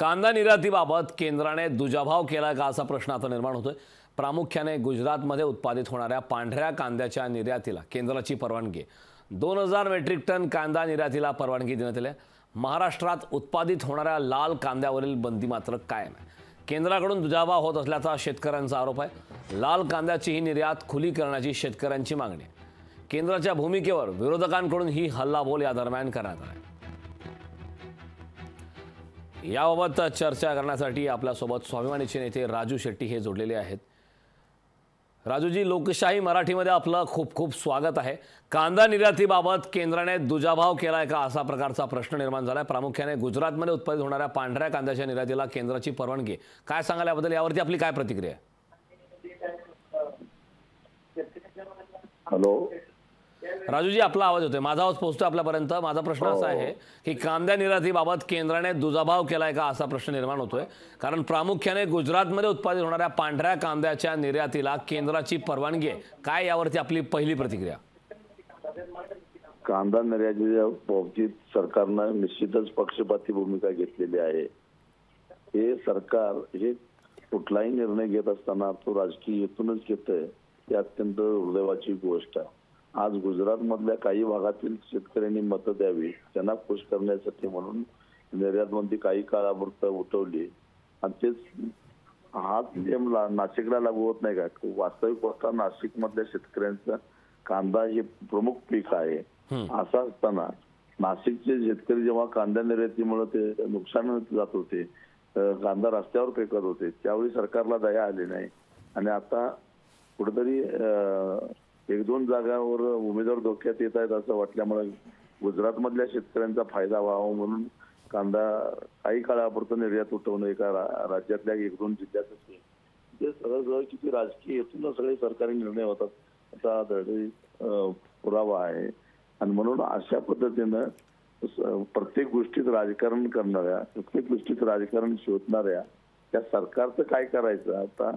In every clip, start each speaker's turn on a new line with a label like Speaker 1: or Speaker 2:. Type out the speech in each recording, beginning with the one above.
Speaker 1: कांदा निर्यातीबाबत केंद्राने दुजाभाव केला का असा प्रश्न आता निर्माण होतोय। प्रामुख्याने गुजरातमध्ये उत्पादित होणाऱ्या पांढऱ्या कांद्याच्या निर्यातीला केंद्राची परवानगी 2000 मेट्रिक टन कांदा निर्यातीला परवानगी देण्यात आली। महाराष्ट्रात उत्पादित होणाऱ्या लाल कांद्यावरील बंदी मात्र कायम आहे। केंद्राकडून दुजाभाव होत असल्याचा शेतकऱ्यांचा आरोप आहे। लाल कांद्याची ही निर्यात खुली करण्याची शेतकऱ्यांची मागणी आहे। केंद्राच्या भूमिकेवर विरोधकांकडून ही हल्लाबोल या दरम्यान करण्यात आला। याबाबत चर्चा करण्यासाठी आपल्यासोबत स्वाभिमानीचे नेते राजू शेट्टी हे जोडलेले आहेत। राजूजी, लोकशाही मराठीमध्ये आपलं खूप खूप स्वागत आहे। कांदा निर्यातीबाबत केंद्राने दुजाभाव केलाय का असा प्रकारचा प्रश्न निर्माण झालाय। प्रामुख्याने गुजरातमध्ये उत्पादित होणाऱ्या पांढऱ्या कांद्याच्या निर्यातीला केंद्राची परवानगी, काय सांगाल याबद्दल? यावरती आपली काय प्रतिक्रिया आहे?
Speaker 2: हॅलो
Speaker 1: राजूजी, आपला आवाज होतोय, माझा आवाज पोहोचतोय आपल्यापर्यंत? माझा प्रश्न असा आहे की कांदा निर्यातीबाबत केंद्राने दुजाभाव केलाय का असा प्रश्न निर्माण होतोय, कारण प्रामुख्याने गुजरातमध्ये उत्पादित होणाऱ्या पांढऱ्या कांद्याच्या निर्यातीला केंद्राची परवानगी आहे। काय यावरती आपली पहिली प्रतिक्रिया?
Speaker 2: कांदा निर्यातीच्या बाबतीत सरकारनं निश्चितच पक्षपाती भूमिका घेतलेली आहे। हे सरकार हे कुठलाही निर्णय घेत असताना तो राजकीय हेतूनच घेतोय, ही अत्यंत दुर्दैवाची गोष्ट आहे। आज गुजरात मधल्या काही भागातील शेतकऱ्यांनी मतं द्यावी, त्यांना खुश करण्यासाठी म्हणून निर्यात बंदी काही काळापुरतं उठवली आणि तेच हा नियम नाशिकला लागू होत नाही का? वास्तविक अवस्था नाशिक मधल्या शेतकऱ्यांचा कांदा हे प्रमुख पीक आहे। असं असताना नाशिकचे शेतकरी जेव्हा कांदा निर्यातीमुळे ते नुकसान जात होते, कांदा रस्त्यावर फेकत होते, त्यावेळी सरकारला दया आली नाही आणि आता कुठेतरी एक दोन जागांवर उमेदवार धोक्यात येत आहेत असं वाटल्यामुळे गुजरात मधल्या शेतकऱ्यांचा फायदा व्हावा म्हणून कांदा काही काळापुरतं निर्यात उठवणं एका राज्यातल्या एक दोन जिल्ह्यातच ते सरळ किती राजकीय हेतून सगळे सरकारी निर्णय होतात असा पुरावा आहे। आणि म्हणून अशा पद्धतीनं प्रत्येक गोष्टीत राजकारण करणाऱ्या, प्रत्येक गोष्टीत राजकारण शोधणाऱ्या त्या सरकारचं काय करायचं आता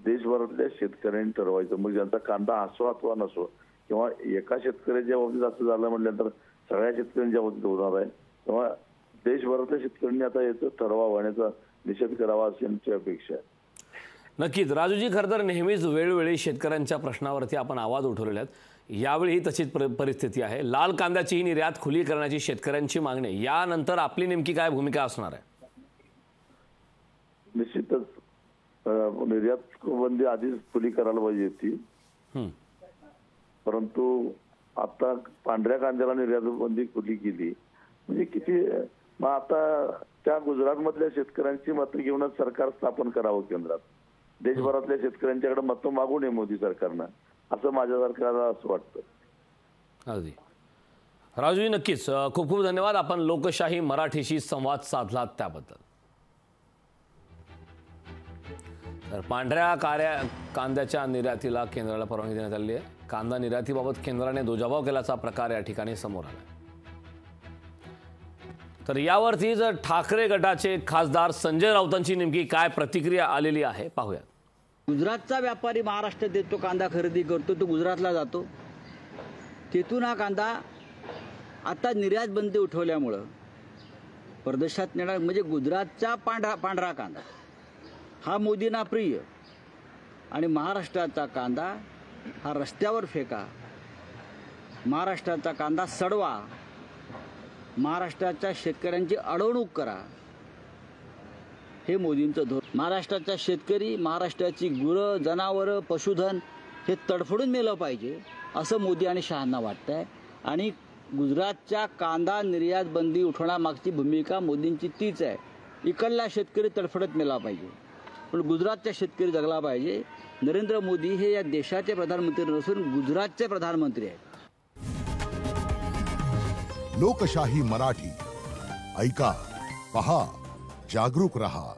Speaker 2: देशभरातल्या शेतकऱ्यांनी ठरवायचं। मग ज्यांचा कांदा असो अथवा नसो, किंवा एका शेतकऱ्याच्या बाबतीत असं झालं म्हटल्यानंतर सगळ्या शेतकऱ्यांच्या बाबतीत होणार आहे, तेव्हा देशभरातल्या शेतकऱ्यांनी आता याचं ठरवा होण्याचा निषेध करावा अशी आमची अपेक्षा आहे।
Speaker 1: नक्कीच राजूजी, खरं तर नेहमीच वेळोवेळी शेतकऱ्यांच्या प्रश्नावरती आपण आवाज उठवलेले आहेत। यावेळी तशीच परिस्थिती आहे। लाल कांद्याची ही निर्यात खुली करण्याची शेतकऱ्यांची मागणी, यानंतर आपली नेमकी काय भूमिका असणार आहे?
Speaker 2: निश्चितच निर्यात बंदी आधीच खुली करायला पाहिजे होती, परंतु आता पांढऱ्या कांद्याला निर्यात बंदी खुली केली म्हणजे किती। मग आता त्या गुजरात मधल्या शेतकऱ्यांची मतं घेऊनच सरकार स्थापन करावं केंद्रात। देशभरातल्या शेतकऱ्यांच्याकडे मतं मागू नये मोदी सरकारनं, असं माझ्या सरकारला असं वाटतं।
Speaker 1: अगदी राजूजी, नक्कीच खूप खूप धन्यवाद। आपण लोकशाही मराठीशी संवाद साधलात त्याबद्दल। तर पांढऱ्या कांद्याच्या निर्यातीला केंद्राला परवानगी देण्यात आली आहे। कांदा निर्यातीबाबत केंद्राने दुजाभाव केल्याचा प्रकार या ठिकाणी समोर आला। तर यावरती जर ठाकरे गटाचे खासदार संजय राऊतांची नेमकी काय प्रतिक्रिया आलेली आहे पाहूयात।
Speaker 3: गुजरातचा व्यापारी महाराष्ट्रात येतो, कांदा खरेदी करतो, तो गुजरातला जातो, तिथून हा कांदा आता निर्यात बंदी उठवल्यामुळं परदेशात नेणार म्हणजे गुजरातचा पांढरा कांदा हा मोदींना प्रिय आणि महाराष्ट्राचा कांदा हा रस्त्यावर फेका, महाराष्ट्राचा कांदा सडवा, महाराष्ट्राच्या शेतकऱ्यांची अडवणूक करा, हे मोदींचं धोरण। महाराष्ट्राचा शेतकरी, महाराष्ट्राची गुरं, जनावरं, पशुधन हे तडफडून मेलं पाहिजे असं मोदी आणि शहांना वाटतंय आणि गुजरातच्या कांदा निर्यात बंदी उठवण्यामागची भूमिका मोदींची तीच आहे। इकडला शेतकरी तडफडत मेला पाहिजे पण गुजरातचा शेतकरी जगला पाहिजे। नरेंद्र मोदी हे या देशाचे प्रधानमंत्री नसून गुजरातचे प्रधानमंत्री आहेत।
Speaker 4: लोकशाही मराठी ऐका, पहा, जागरूक रहा।